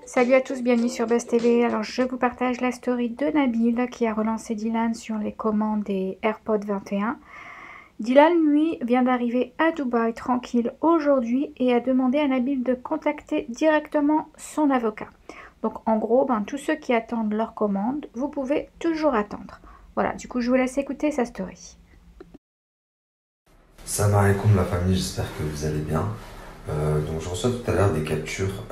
Salut à tous, bienvenue sur Buzz TV. Alors je vous partage la story de Nabil qui a relancé Dylan sur les commandes des AirPods 21. Dylan, lui, vient d'arriver à Dubaï tranquille aujourd'hui et a demandé à Nabil de contacter directement son avocat. Donc en gros, tous ceux qui attendent leur commande, vous pouvez toujours attendre. Voilà, du coup je vous laisse écouter sa story. Salam alaikum la famille, j'espère que vous allez bien. Donc je reçois tout à l'heure des captures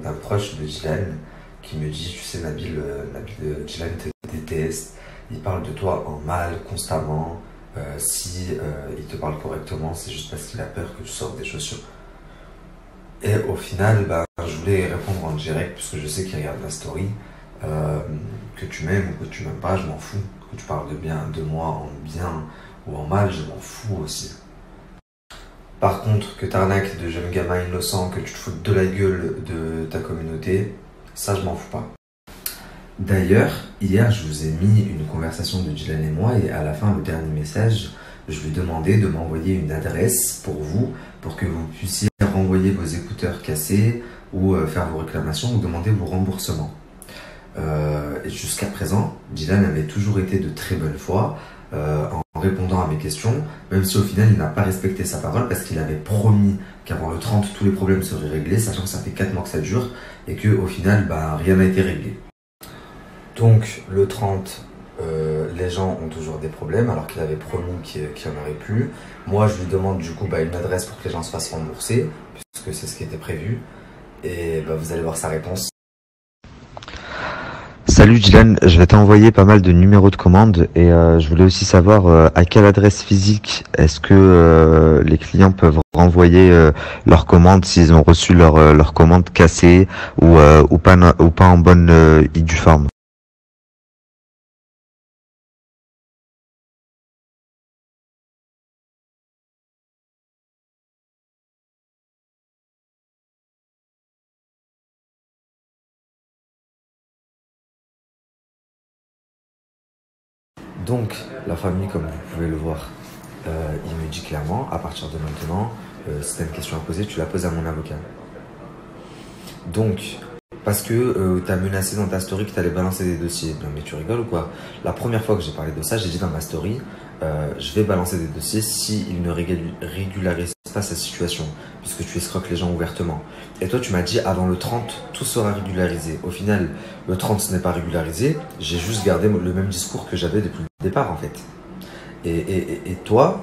d'un proche de Dylan qui me dit, tu sais Nabil, Dylan te déteste, il parle de toi en mal constamment, si il te parle correctement c'est juste parce qu'il a peur que tu sortes des chaussures. Et au final, je voulais répondre en direct puisque je sais qu'il regarde ma story, que tu m'aimes ou que tu m'aimes pas, je m'en fous, que tu parles de bien de moi en bien ou en mal, je m'en fous aussi. Par contre, que t'arnaques de jeunes gamins innocents, que tu te foutes de la gueule de ta communauté, ça je m'en fous pas. D'ailleurs, hier je vous ai mis une conversation de Dylan et moi et à la fin, le dernier message, je lui ai demandé de m'envoyer une adresse pour vous, pour que vous puissiez renvoyer vos écouteurs cassés ou faire vos réclamations ou demander vos remboursements. Et jusqu'à présent, Dylan avait toujours été de très bonne foi en répondant à mes questions, même si au final il n'a pas respecté sa parole parce qu'il avait promis qu'avant le 30 tous les problèmes seraient réglés, sachant que ça fait 4 mois que ça dure et qu'au final rien n'a été réglé. Donc le 30, les gens ont toujours des problèmes alors qu'il avait promis qu'il n'y en aurait plus. Moi je lui demande du coup une adresse pour que les gens se fassent rembourser, puisque c'est ce qui était prévu, et vous allez voir sa réponse. Salut Dylan, je vais t'envoyer pas mal de numéros de commande et je voulais aussi savoir à quelle adresse physique est-ce que les clients peuvent renvoyer leurs commandes s'ils ont reçu leur commande cassée ou pas en bonne et due forme. Donc la famille, comme vous pouvez le voir, il me dit clairement, à partir de maintenant, si tu as une question à poser, tu la poses à mon avocat. Donc, parce que tu as menacé dans ta story que tu allais balancer des dossiers. Non mais tu rigoles ou quoi? La première fois que j'ai parlé de ça, j'ai dit dans ma story, je vais balancer des dossiers s'il ne régularise pas sa situation, puisque tu escroques les gens ouvertement. Et toi tu m'as dit avant le 30, tout sera régularisé. Au final, le 30 ce n'est pas régularisé, j'ai juste gardé le même discours que j'avais depuis le départ en fait. Et toi,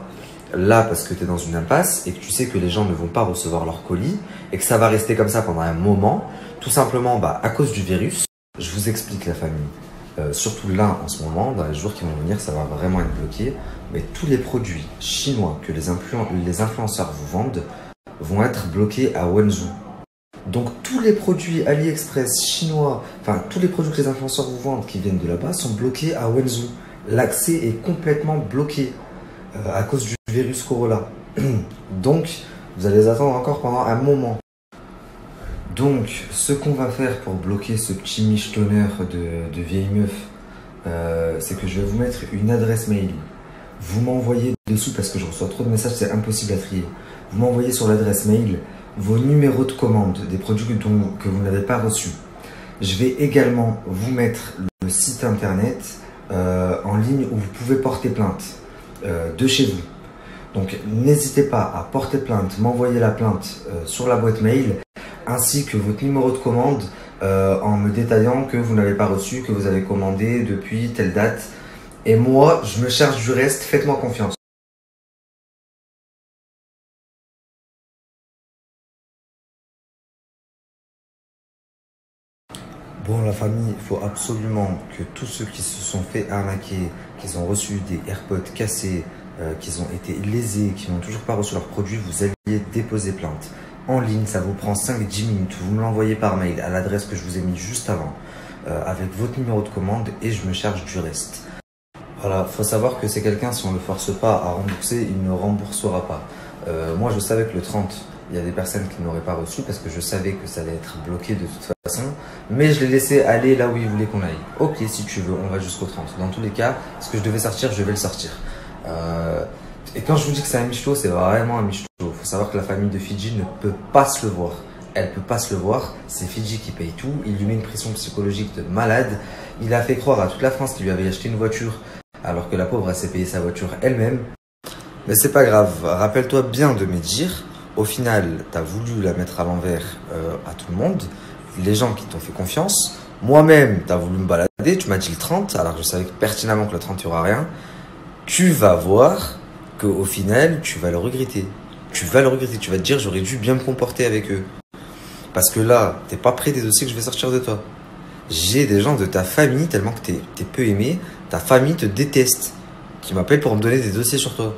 là parce que tu es dans une impasse et que tu sais que les gens ne vont pas recevoir leur colis et que ça va rester comme ça pendant un moment, tout simplement à cause du virus, je vous explique la famille. Surtout là en ce moment, dans les jours qui vont venir, ça va vraiment être bloqué. Mais tous les produits chinois que les influenceurs vous vendent vont être bloqués à Wenzhou. Donc tous les produits AliExpress chinois, enfin tous les produits que les influenceurs vous vendent qui viennent de là-bas sont bloqués à Wenzhou. L'accès est complètement bloqué à cause du virus Corona. Donc vous allez les attendre encore pendant un moment. Donc, ce qu'on va faire pour bloquer ce petit michetonneur de vieille meuf, c'est que je vais vous mettre une adresse mail. Vous m'envoyez dessous, parce que je reçois trop de messages, c'est impossible à trier. Vous m'envoyez sur l'adresse mail vos numéros de commande des produits que vous n'avez pas reçus. Je vais également vous mettre le site internet en ligne où vous pouvez porter plainte de chez vous. Donc, n'hésitez pas à porter plainte, m'envoyer la plainte sur la boîte mail, ainsi que votre numéro de commande en me détaillant que vous n'avez pas reçu, que vous avez commandé depuis telle date. Et moi, je me charge du reste, faites-moi confiance. Bon la famille, il faut absolument que tous ceux qui se sont fait arnaquer, qui ont reçu des AirPods cassés, qui ont été lésés, qui n'ont toujours pas reçu leurs produits, vous alliez déposer plainte. En ligne, ça vous prend 5-10 minutes, vous me l'envoyez par mail à l'adresse que je vous ai mis juste avant, avec votre numéro de commande et je me charge du reste. Voilà, faut savoir que c'est quelqu'un, si on ne le force pas à rembourser, il ne remboursera pas. Moi je savais que le 30, il y a des personnes qui n'auraient pas reçu parce que je savais que ça allait être bloqué de toute façon, mais je l'ai laissé aller là où il voulait qu'on aille. Ok, si tu veux, on va jusqu'au 30. Dans tous les cas, ce que je devais sortir, je vais le sortir. Et quand je vous dis que c'est un michto, c'est vraiment un michto. Il faut savoir que la famille de Fidji ne peut pas se le voir. elle peut pas se le voir. C'est Fidji qui paye tout. Il lui met une pression psychologique de malade. Il a fait croire à toute la France qu'il lui avait acheté une voiture alors que la pauvre, elle s'est payée sa voiture elle-même. Mais c'est pas grave. Rappelle-toi bien de mes dires. Au final, tu as voulu la mettre à l'envers à tout le monde. Les gens qui t'ont fait confiance. Moi-même, tu as voulu me balader. Tu m'as dit le 30 alors que je savais pertinemment que le 30, il n'y aura rien. Tu vas voir qu'au final, tu vas le regretter. Tu vas le regretter. Tu vas te dire, j'aurais dû bien me comporter avec eux. Parce que là, t'es pas prêt des dossiers que je vais sortir de toi. J'ai des gens de ta famille, tellement que t'es peu aimé, ta famille te déteste, qui m'appellent pour me donner des dossiers sur toi.